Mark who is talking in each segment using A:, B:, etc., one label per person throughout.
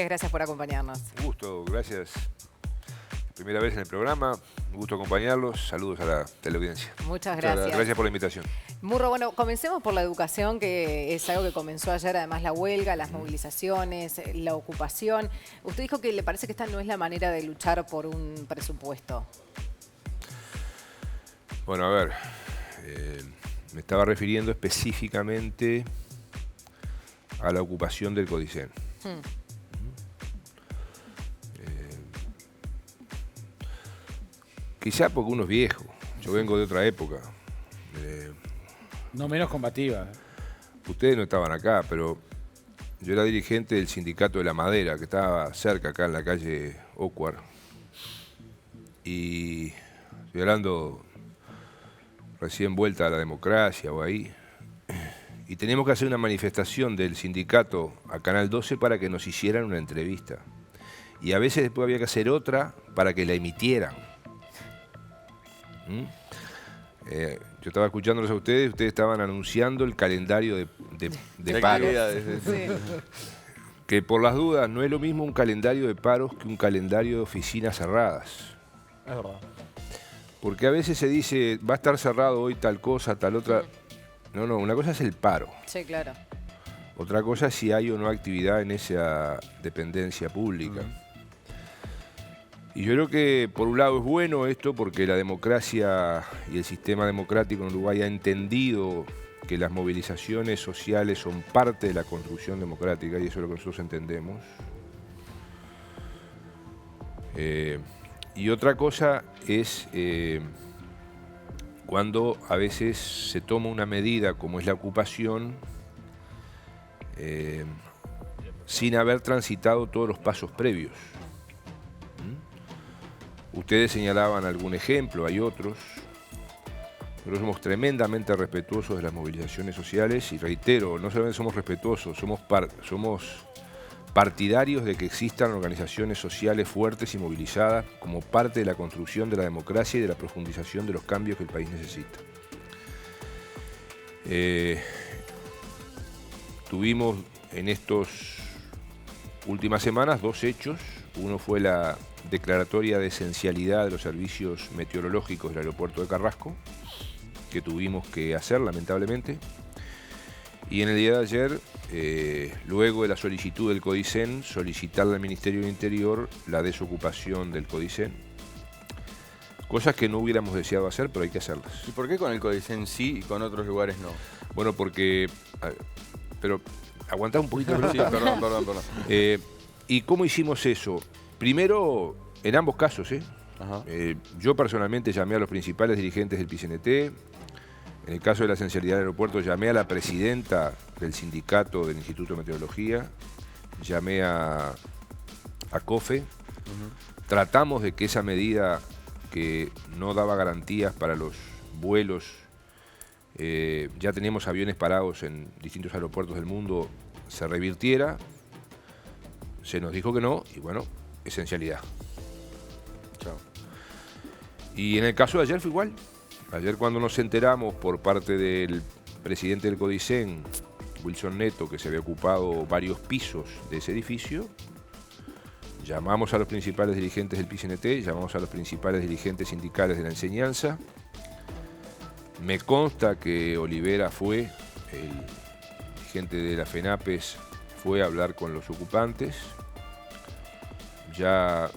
A: Gracias por acompañarnos.
B: Un gusto, gracias. Primera vez en el programa, un gusto acompañarlos. Saludos a la teleaudiencia.
A: Muchas gracias.
B: Gracias por la invitación.
A: Murro, bueno, comencemos por la educación, que es algo que comenzó ayer, además la huelga, las movilizaciones, la ocupación. Usted dijo que le parece que esta no es la manera de luchar por un presupuesto.
B: Bueno, a ver, me estaba refiriendo específicamente a la ocupación del Codicen. Quizá porque uno es viejo, yo vengo de otra época.
C: No menos combativa.
B: Ustedes no estaban acá, pero yo era dirigente del sindicato de la madera, que estaba cerca acá en la calle Ocuar. Y estoy hablando recién vuelta a la democracia o ahí. Y teníamos que hacer una manifestación del sindicato a Canal 12 para que nos hicieran una entrevista. Y a veces después había que hacer otra para que la emitieran. Yo estaba escuchándolos a ustedes estaban anunciando el calendario de paros.
A: Sí.
B: Que por las dudas no es lo mismo un calendario de paros que un calendario de oficinas cerradas.
C: Es verdad.
B: Porque a veces se dice, va a estar cerrado hoy tal cosa, tal otra. No, una cosa es el paro.
A: Sí, claro.
B: Otra cosa es si hay o no actividad en esa dependencia pública. Y yo creo que por un lado es bueno esto porque la democracia y el sistema democrático en Uruguay ha entendido que las movilizaciones sociales son parte de la construcción democrática y eso es lo que nosotros entendemos. Y otra cosa es cuando a veces se toma una medida como es la ocupación sin haber transitado todos los pasos previos. Ustedes señalaban algún ejemplo, hay otros. Nosotros somos tremendamente respetuosos de las movilizaciones sociales y reitero, no solamente somos respetuosos, somos partidarios de que existan organizaciones sociales fuertes y movilizadas como parte de la construcción de la democracia y de la profundización de los cambios que el país necesita. Tuvimos en estas últimas semanas dos hechos. Uno fue la declaratoria de esencialidad de los servicios meteorológicos del aeropuerto de Carrasco, que tuvimos que hacer lamentablemente. Y en el día de ayer, luego de la solicitud del Codicen, solicitarle al Ministerio del Interior la desocupación del Codicen. Cosas que no hubiéramos deseado hacer, pero hay que hacerlas.
D: ¿Y por qué con el Codicen sí y con otros lugares no?
B: Bueno, porque... pero aguantá un poquito.
D: Sí, perdón.
B: ¿Y cómo hicimos eso? Primero, en ambos casos, yo personalmente llamé a los principales dirigentes del PCNT. En el caso de la esencialidad del aeropuerto, llamé a la presidenta del sindicato del Instituto de Meteorología, llamé a COFE. Tratamos de que esa medida que no daba garantías para los vuelos, ya teníamos aviones parados en distintos aeropuertos del mundo, se revirtiera. Se nos dijo que no, y bueno, esencialidad.
D: Chao.
B: Y en el caso de ayer fue igual. Ayer cuando nos enteramos por parte del presidente del Codicen, Wilson Neto, que se había ocupado varios pisos de ese edificio, llamamos a los principales dirigentes del PCNT, llamamos a los principales dirigentes sindicales de la enseñanza. Me consta que Olivera fue, el dirigente de la FENAPES, fue a hablar con los ocupantes. Ya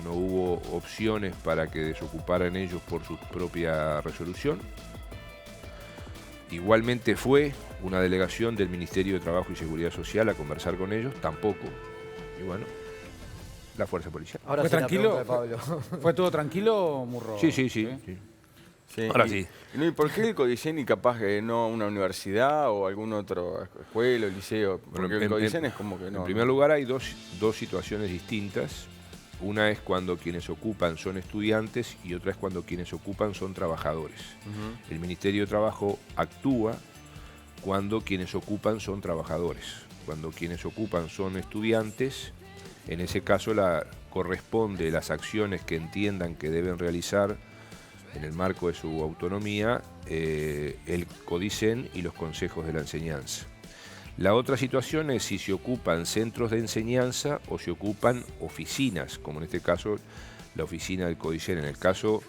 B: no hubo opciones para que desocuparan ellos por su propia resolución. Igualmente fue una delegación del Ministerio de Trabajo y Seguridad Social a conversar con ellos, tampoco. Y bueno, la fuerza policial.
C: Ahora ¿fue tranquilo? ¿Fue todo tranquilo, Murro?
B: Sí. Ahora sí.
D: ¿Y por qué el Codicen y capaz que no una universidad o algún otro escuela o liceo? Porque el Codicen es como que no.
B: En primer lugar hay dos situaciones distintas. Una es cuando quienes ocupan son estudiantes y otra es cuando quienes ocupan son trabajadores. El Ministerio de Trabajo actúa cuando quienes ocupan son trabajadores. Cuando quienes ocupan son estudiantes, en ese caso corresponde las acciones que entiendan que deben realizar en el marco de su autonomía el Codicen y los consejos de la enseñanza. La otra situación es si se ocupan centros de enseñanza o se ocupan oficinas, como en este caso la oficina del Codicen. En el caso,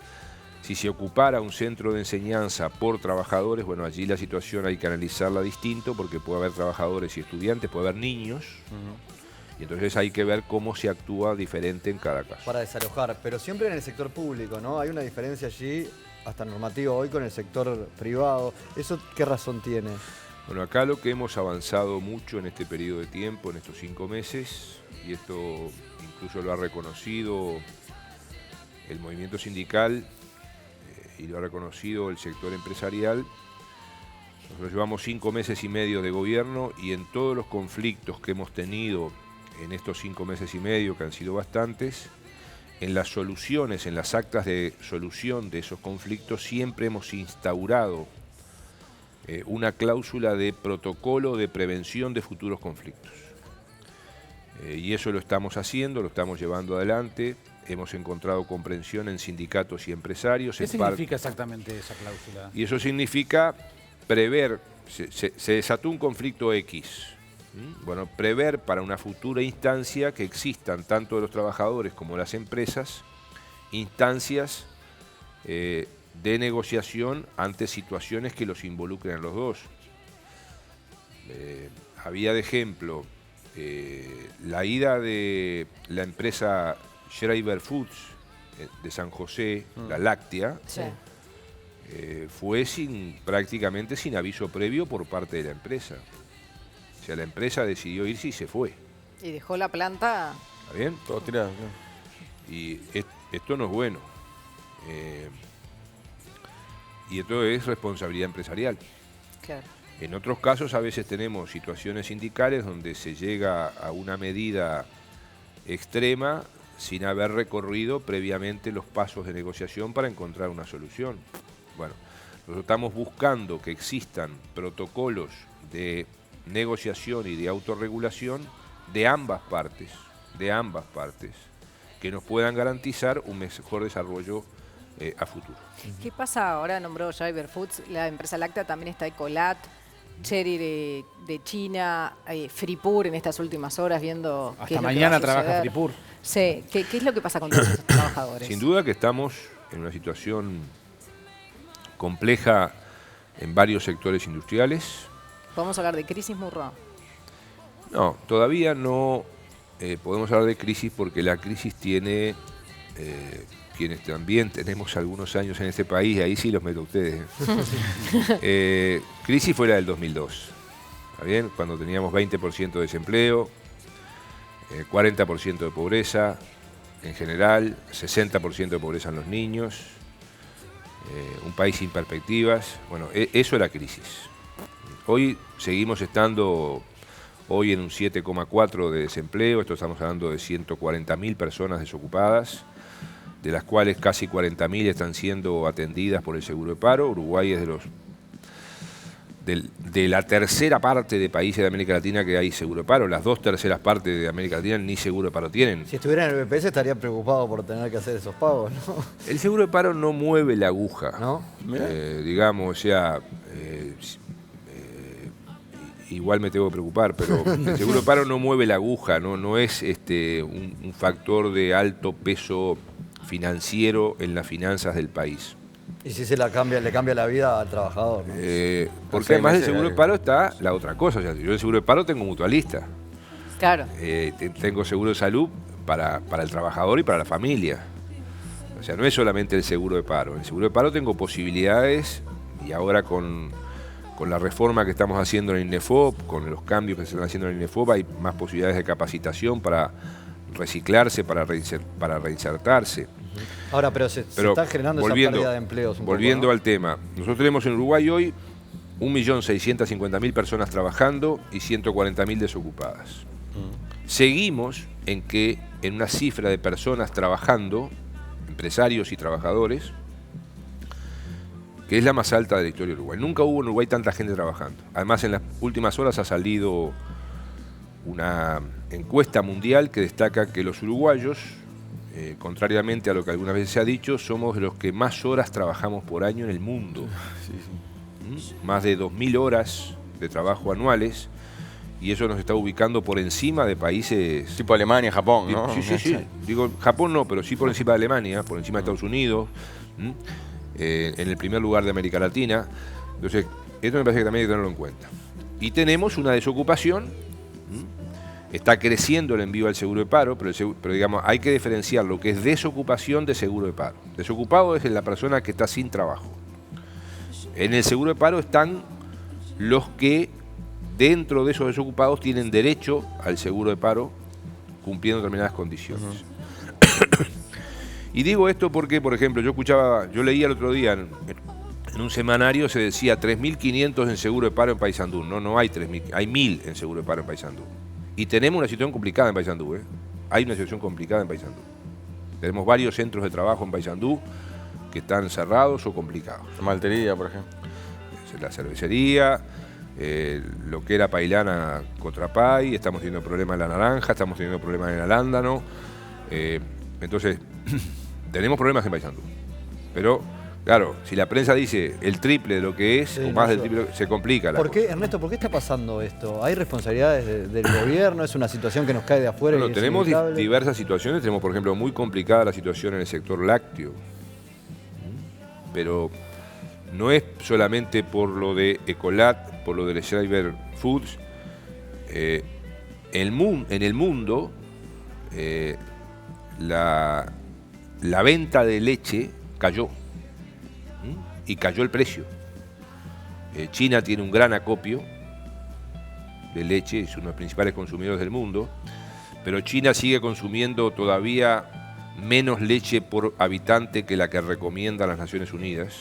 B: si se ocupara un centro de enseñanza por trabajadores, bueno, allí la situación hay que analizarla distinto porque puede haber trabajadores y estudiantes, puede haber niños, y entonces hay que ver cómo se actúa diferente en cada caso.
E: Para desalojar, pero siempre en el sector público, ¿no? Hay una diferencia allí, hasta normativa hoy, con el sector privado. ¿Eso qué razón tiene?
B: Bueno, acá lo que hemos avanzado mucho en este periodo de tiempo, en estos 5 meses, y esto incluso lo ha reconocido el movimiento sindical y lo ha reconocido el sector empresarial. Nosotros llevamos 5 meses y medio de gobierno y en todos los conflictos que hemos tenido en estos 5 meses y medio, que han sido bastantes, en las soluciones, en las actas de solución de esos conflictos, siempre hemos instaurado una cláusula de protocolo de prevención de futuros conflictos. Y eso lo estamos haciendo, lo estamos llevando adelante. Hemos encontrado comprensión en sindicatos y empresarios.
C: ¿Qué significa exactamente esa cláusula?
B: Y eso significa prever, se desató un conflicto X. Bueno, prever para una futura instancia que existan tanto de los trabajadores como de las empresas instancias de negociación ante situaciones que los involucren a los dos. Había de ejemplo la ida de la empresa Schreiber Foods de San José, la láctea,
A: Sí.
B: Fue prácticamente sin aviso previo por parte de la empresa. O sea, la empresa decidió irse y se fue.
A: Y dejó la planta.
B: ¿Está bien?
D: Todo tirado, ¿no?
B: Y esto no es bueno. Y esto es responsabilidad empresarial.
A: Claro.
B: En otros casos a veces tenemos situaciones sindicales donde se llega a una medida extrema sin haber recorrido previamente los pasos de negociación para encontrar una solución. Bueno, nosotros estamos buscando que existan protocolos de negociación y de autorregulación de ambas partes, que nos puedan garantizar un mejor desarrollo a futuro.
A: ¿Qué pasa ahora? Nombró Schreiber Foods, la empresa láctea, también está Ecolat, Chery de China, Fripur en estas últimas horas viendo qué
C: Hasta
A: es lo que
C: mañana
A: va a
C: trabaja
A: suceder.
C: Fripur.
A: Sí, ¿qué es lo que pasa con todos esos trabajadores?
B: Sin duda que estamos en una situación compleja en varios sectores industriales.
A: ¿Podemos hablar de crisis, Murro?
B: No, todavía no podemos hablar de crisis porque la crisis tiene quienes también tenemos algunos años en este país, ahí sí los meto a ustedes. Crisis fue la del 2002, ¿está bien? Cuando teníamos 20% de desempleo, 40% de pobreza en general, 60% de pobreza en los niños, un país sin perspectivas. Bueno, eso era crisis. Hoy seguimos estando hoy en un 7,4 de desempleo, esto estamos hablando de 140.000 personas desocupadas, de las cuales casi 40.000 están siendo atendidas por el seguro de paro. Uruguay es de la tercera parte de países de América Latina que hay seguro de paro. Las 2 terceras partes de América Latina ni seguro de paro tienen.
E: Si estuviera en el BPS estaría preocupado por tener que hacer esos pagos, ¿no?
B: El seguro de paro no mueve la aguja,
E: ¿No?
B: digamos, o sea, igual me tengo que preocupar, pero el seguro de paro no mueve la aguja, no es un factor de alto peso financiero en las finanzas del país.
E: Y si le cambia la vida al trabajador, ¿no?
B: Porque además del seguro de paro está la otra cosa. O sea, yo el seguro de paro tengo mutualista.
A: Claro.
B: Tengo seguro de salud para el trabajador y para la familia. O sea, no es solamente el seguro de paro. En el seguro de paro tengo posibilidades, y ahora con la reforma que estamos haciendo en el INEFOP, con los cambios que se están haciendo en el INEFOP, hay más posibilidades de capacitación para reciclarse, para reinsertarse.
E: Ahora, pero se está generando esa pérdida de empleos un
B: volviendo
E: poco, ¿no?
B: al tema, nosotros tenemos en Uruguay hoy 1.650.000 personas trabajando y 140.000 desocupadas. Seguimos en una cifra de personas trabajando, empresarios y trabajadores, que es la más alta de la historia de Uruguay. Nunca hubo en Uruguay tanta gente trabajando. Además, en las últimas horas ha salido una encuesta mundial que destaca que los uruguayos, contrariamente a lo que algunas veces se ha dicho, somos de los que más horas trabajamos por año en el mundo. Más de 2.000 horas de trabajo anuales, y eso nos está ubicando por encima de países...
D: Tipo Alemania, Japón, ¿no?
B: Sí. Digo, Japón no, pero sí por encima de Alemania, por encima de Estados Unidos, en el primer lugar de América Latina. Entonces, esto me parece que también hay que tenerlo en cuenta. Y tenemos una desocupación, está creciendo el envío al seguro de paro, pero digamos, hay que diferenciar lo que es desocupación de seguro de paro. Desocupado es la persona que está sin trabajo. En el seguro de paro están los que dentro de esos desocupados tienen derecho al seguro de paro cumpliendo determinadas condiciones. Y digo esto porque, por ejemplo, yo leía el otro día en un semanario, se decía 3.500 en seguro de paro en Paysandú. No hay 3.000, hay 1.000 en seguro de paro en Paysandú. Y tenemos una situación complicada en Paysandú, ¿eh? Hay una situación complicada en Paysandú. Tenemos varios centros de trabajo en Paysandú que están cerrados o complicados.
D: La maltería, por ejemplo.
B: La cervecería, lo que era Pailana Cotrapay, estamos teniendo problemas en La Naranja, estamos teniendo problemas en el Alándano. Entonces, tenemos problemas en Paysandú. Pero, claro, si la prensa dice el triple de lo que es, o más del triple, se complica la cosa.
E: Ernesto, ¿por qué está pasando esto? ¿Hay responsabilidades del gobierno? ¿Es una situación que nos cae de afuera?
B: Bueno, tenemos diversas situaciones. Tenemos, por ejemplo, muy complicada la situación en el sector lácteo. Pero no es solamente por lo de Ecolat, por lo de Schreiber Foods. En el mundo, la venta de leche cayó. Y cayó el precio. China tiene un gran acopio de leche, es uno de los principales consumidores del mundo, pero China sigue consumiendo todavía menos leche por habitante que la que recomiendan las Naciones Unidas.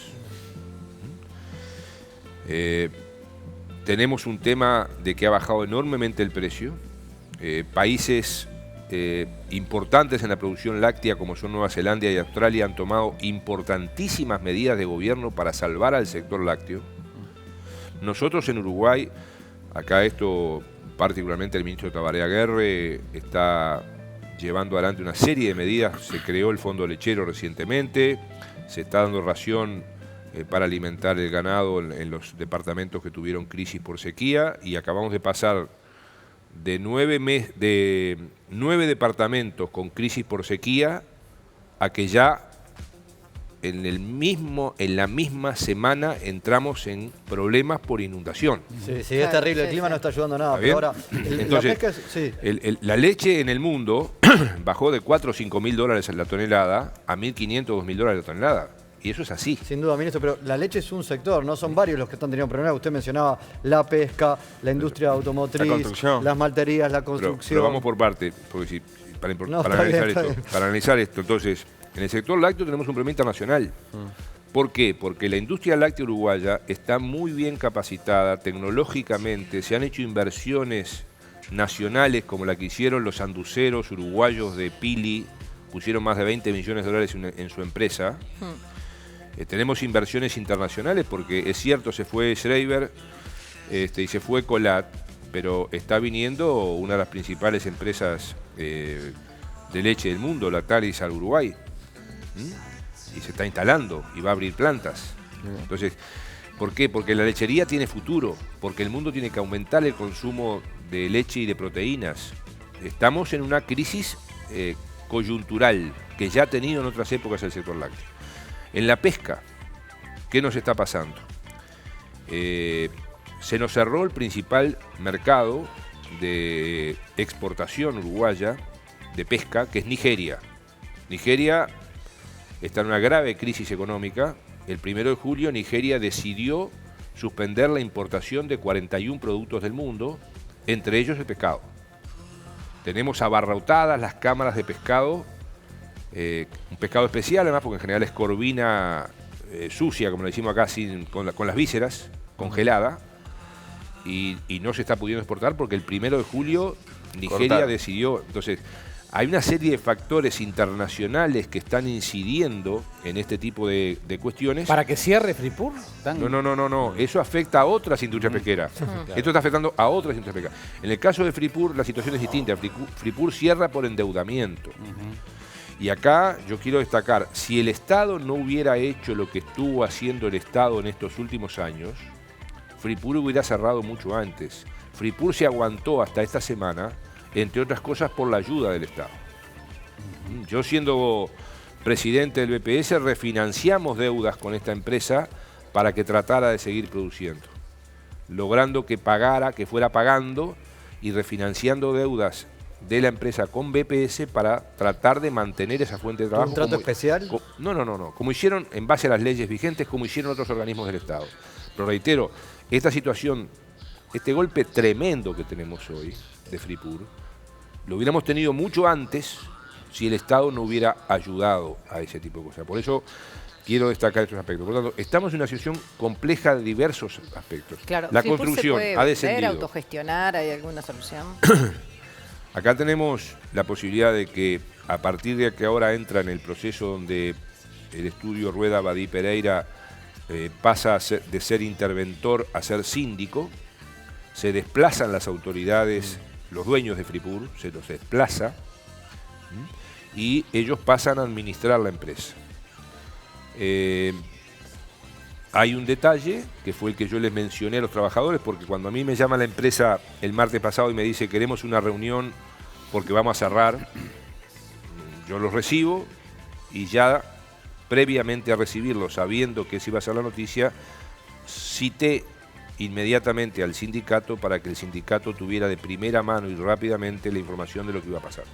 B: Tenemos un tema de que ha bajado enormemente el precio. Países importantes en la producción láctea, como son Nueva Zelanda y Australia, han tomado importantísimas medidas de gobierno para salvar al sector lácteo. Nosotros en Uruguay, acá esto particularmente el ministro Tabaré Aguerre está llevando adelante una serie de medidas. Se creó el fondo lechero recientemente, se está dando ración para alimentar el ganado en los departamentos que tuvieron crisis por sequía, y acabamos de pasar de 9 departamentos con crisis por sequía a que ya en la misma semana entramos en problemas por inundación.
E: Sí, es terrible, el clima no está ayudando a nada. Pero ahora,
B: entonces, la leche en el mundo bajó de 4 o 5 mil dólares la tonelada a 1.500 o 2.000 dólares la tonelada. Y eso es así.
E: Sin duda, ministro, pero la leche es un sector, ¿no? Son varios los que están teniendo problemas. Usted mencionaba la pesca, la industria automotriz, las malterías, la construcción.
B: Pero vamos por parte, porque para analizar esto. Entonces, en el sector lácteo tenemos un problema internacional. ¿Por qué? Porque la industria láctea uruguaya está muy bien capacitada tecnológicamente. Se han hecho inversiones nacionales como la que hicieron los sanduceros uruguayos de Pili. Pusieron más de 20 millones de dólares en su empresa. Tenemos inversiones internacionales porque es cierto, se fue Schreiber y se fue Colat, pero está viniendo una de las principales empresas de leche del mundo, Lactalis, al Uruguay. Y se está instalando y va a abrir plantas. Entonces, ¿por qué? Porque la lechería tiene futuro, porque el mundo tiene que aumentar el consumo de leche y de proteínas. Estamos en una crisis coyuntural que ya ha tenido en otras épocas el sector lácteo. En la pesca, ¿qué nos está pasando? Se nos cerró el principal mercado de exportación uruguaya de pesca, que es Nigeria. Nigeria está en una grave crisis económica. El 1 de julio Nigeria decidió suspender la importación de 41 productos del mundo, entre ellos el pescado. Tenemos abarrotadas las cámaras de pescado, un pescado especial además, porque en general es corvina sucia, como le decimos acá, con las vísceras, congelada, y no se está pudiendo exportar porque el 1 de julio Nigeria decidió. Entonces, hay una serie de factores internacionales que están incidiendo en este tipo de cuestiones.
C: ¿Para que cierre Fripur?
B: No. Eso afecta a otras industrias pesqueras. Esto está afectando a otras industrias pesqueras. En el caso de Fripur, la situación es distinta. Fripur cierra por endeudamiento. Y acá yo quiero destacar, si el Estado no hubiera hecho lo que estuvo haciendo el Estado en estos últimos años, Fripur hubiera cerrado mucho antes. Fripur se aguantó hasta esta semana, entre otras cosas por la ayuda del Estado. Yo, siendo presidente del BPS, refinanciamos deudas con esta empresa para que tratara de seguir produciendo, logrando que pagara, que fuera pagando y refinanciando deudas de la empresa con BPS para tratar de mantener esa fuente de trabajo.
E: ¿Un trato especial?
B: No. Como hicieron en base a las leyes vigentes, como hicieron otros organismos del Estado. Pero reitero, esta situación, este golpe tremendo que tenemos hoy de Fripur, lo hubiéramos tenido mucho antes si el Estado no hubiera ayudado a ese tipo de cosas. Por eso quiero destacar estos aspectos. Por lo tanto, estamos en una situación compleja de diversos aspectos.
A: Claro,
B: la
A: Fripur
B: construcción
A: se puede
B: ha descendido.
A: autogestionar, ¿hay alguna solución?
B: Acá tenemos la posibilidad de que a partir de que ahora entra en el proceso donde el estudio Rueda Badí Pereira pasa de ser interventor a ser síndico, se desplazan las autoridades, los dueños de Fripur, se los desplaza y ellos pasan a administrar la empresa. Hay un detalle que fue el que yo les mencioné a los trabajadores, porque cuando a mí me llama la empresa el martes pasado y me dice queremos una reunión porque vamos a cerrar, yo los recibo y ya previamente a recibirlo, sabiendo que esa iba a ser la noticia, cité inmediatamente al sindicato para que el sindicato tuviera de primera mano y rápidamente la información de lo que iba a pasar.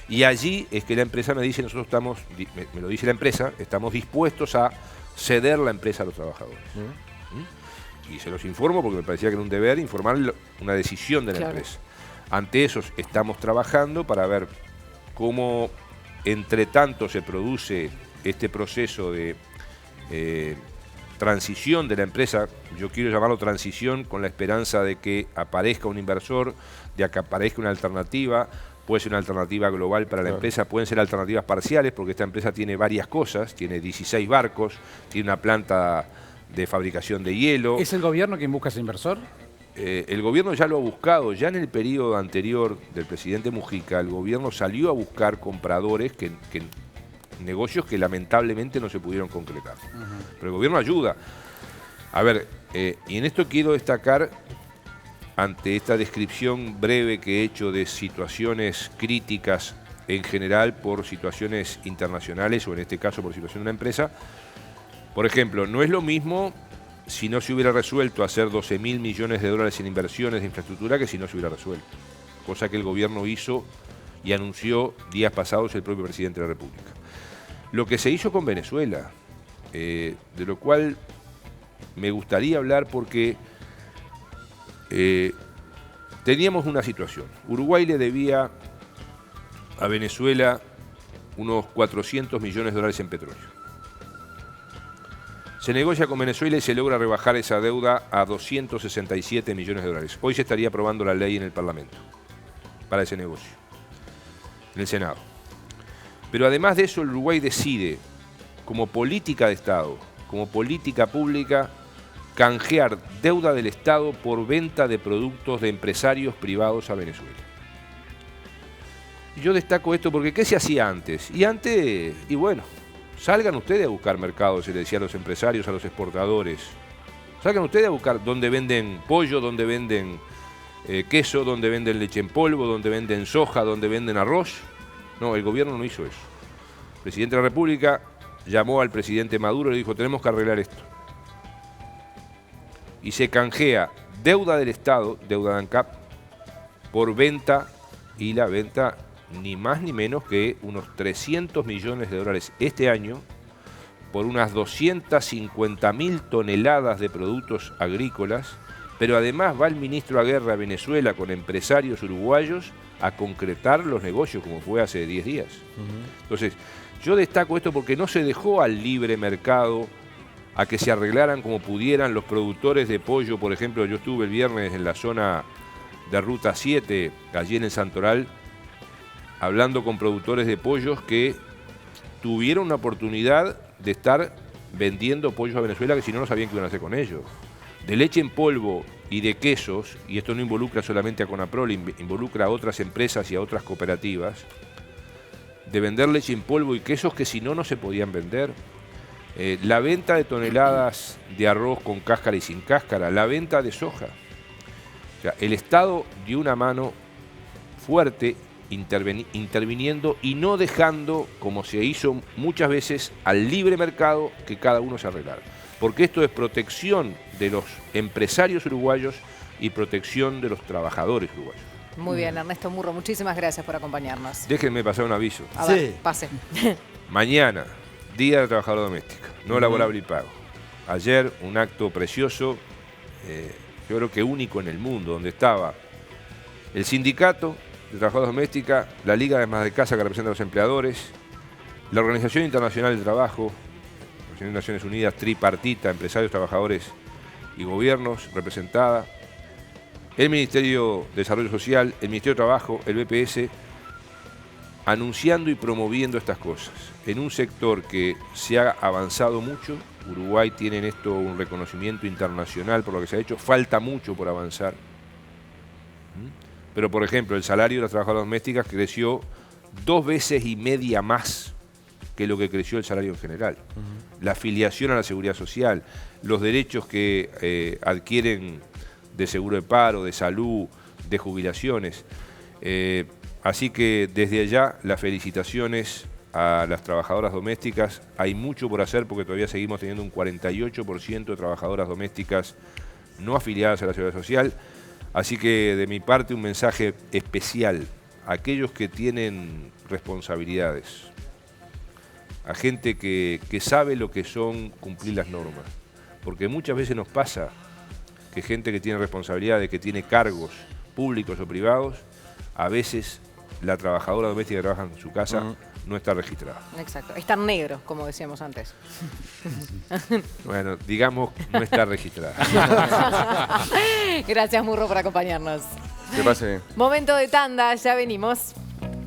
B: Y allí es que la empresa me dice, nosotros estamos, me lo dice la empresa, estamos dispuestos a ceder la empresa a los trabajadores. Y se los informo porque me parecía que era un deber informar una decisión de la empresa. Ante eso estamos trabajando para ver cómo entre tanto se produce este proceso de transición de la empresa. Yo quiero llamarlo transición con la esperanza de que aparezca un inversor, de que aparezca una alternativa. Puede ser una alternativa global para la empresa, pueden ser alternativas parciales, porque esta empresa tiene varias cosas, tiene 16 barcos, tiene una planta de fabricación de hielo.
C: ¿Es el gobierno quien busca ese inversor?
B: El gobierno ya lo ha buscado, ya en el periodo anterior del presidente Mujica, el gobierno salió a buscar compradores, negocios que lamentablemente no se pudieron concretar. Pero el gobierno ayuda. A ver, y en esto quiero destacar, ante esta descripción breve que he hecho de situaciones críticas en general por situaciones internacionales o en este caso por situación de una empresa, por ejemplo, no es lo mismo si no se hubiera resuelto hacer 12.000 millones de dólares en inversiones de infraestructura que si no se hubiera resuelto, cosa que el gobierno hizo y anunció días pasados el propio presidente de la República. Lo que se hizo con Venezuela, de lo cual me gustaría hablar porque teníamos una situación. Uruguay le debía a Venezuela unos 400 millones de dólares en petróleo. Se negocia con Venezuela y se logra rebajar esa deuda a 267 millones de dólares. Hoy se estaría aprobando la ley en el Parlamento para ese negocio, en el Senado. Pero además de eso, el Uruguay decide, como política de Estado, como política pública, canjear deuda del Estado por venta de productos de empresarios privados a Venezuela. Y yo destaco esto porque ¿qué se hacía antes? Y bueno, salgan ustedes a buscar mercados, se le decía a los empresarios, a los exportadores. Salgan ustedes a buscar dónde venden pollo, dónde venden queso, dónde venden leche en polvo, dónde venden soja, dónde venden arroz. No, el gobierno no hizo eso. El presidente de la República llamó al presidente Maduro y le dijo, tenemos que arreglar esto. Y se canjea deuda del Estado, deuda de ANCAP, por venta, y la venta ni más ni menos que unos 300 millones de dólares este año por unas 250.000 toneladas de productos agrícolas, pero además va el ministro a guerra a Venezuela con empresarios uruguayos a concretar los negocios como fue hace 10 días. Entonces, yo destaco esto porque no se dejó al libre mercado a que se arreglaran como pudieran los productores de pollo. Por ejemplo, yo estuve el viernes en la zona de Ruta 7, allí en el Santoral, hablando con productores de pollos que tuvieron una oportunidad de estar vendiendo pollos a Venezuela que si no, no sabían qué iban a hacer con ellos. De leche en polvo y de quesos, y esto no involucra solamente a Conaprol, involucra a otras empresas y a otras cooperativas, de vender leche en polvo y quesos que si no, no se podían vender. La venta de toneladas de arroz con cáscara y sin cáscara, la venta de soja. O sea, el Estado dio una mano fuerte interviniendo y no dejando, como se hizo muchas veces, al libre mercado que cada uno se arreglara. Porque esto es protección de los empresarios uruguayos y protección de los trabajadores uruguayos.
A: Muy bien, Ernesto Murro, muchísimas gracias por acompañarnos.
B: Déjenme pasar un aviso.
A: A ver, pase.
B: Mañana, Día de la Trabajadora Doméstica, no laborable y pago. Ayer, un acto precioso, yo creo que único en el mundo, donde estaba el sindicato de Trabajadores Domésticas, la Liga de Amas de Casa que representa a los empleadores, la Organización Internacional del Trabajo, la Organización de Naciones Unidas, tripartita, empresarios, trabajadores y gobiernos, representada, el Ministerio de Desarrollo Social, el Ministerio de Trabajo, el BPS, anunciando y promoviendo estas cosas. En un sector que se ha avanzado mucho, Uruguay tiene en esto un reconocimiento internacional por lo que se ha hecho, falta mucho por avanzar. Pero, por ejemplo, el salario de las trabajadoras domésticas creció 2,5 veces más que lo que creció el salario en general. La afiliación a la seguridad social, los derechos que adquieren de seguro de paro, de salud, de jubilaciones. Así que desde allá las felicitaciones a las trabajadoras domésticas. Hay mucho por hacer porque todavía seguimos teniendo un 48% de trabajadoras domésticas no afiliadas a la seguridad social. Así que de mi parte un mensaje especial a aquellos que tienen responsabilidades, a gente que sabe lo que son cumplir las normas. Porque muchas veces nos pasa que gente que tiene responsabilidades, que tiene cargos públicos o privados, a veces la trabajadora doméstica que trabaja en su casa no está registrada.
A: Exacto, está en negro, como decíamos antes.
B: Bueno, digamos, no está registrada.
A: Gracias, Murro, por acompañarnos.
D: Que pase bien.
A: Momento de tanda, ya venimos.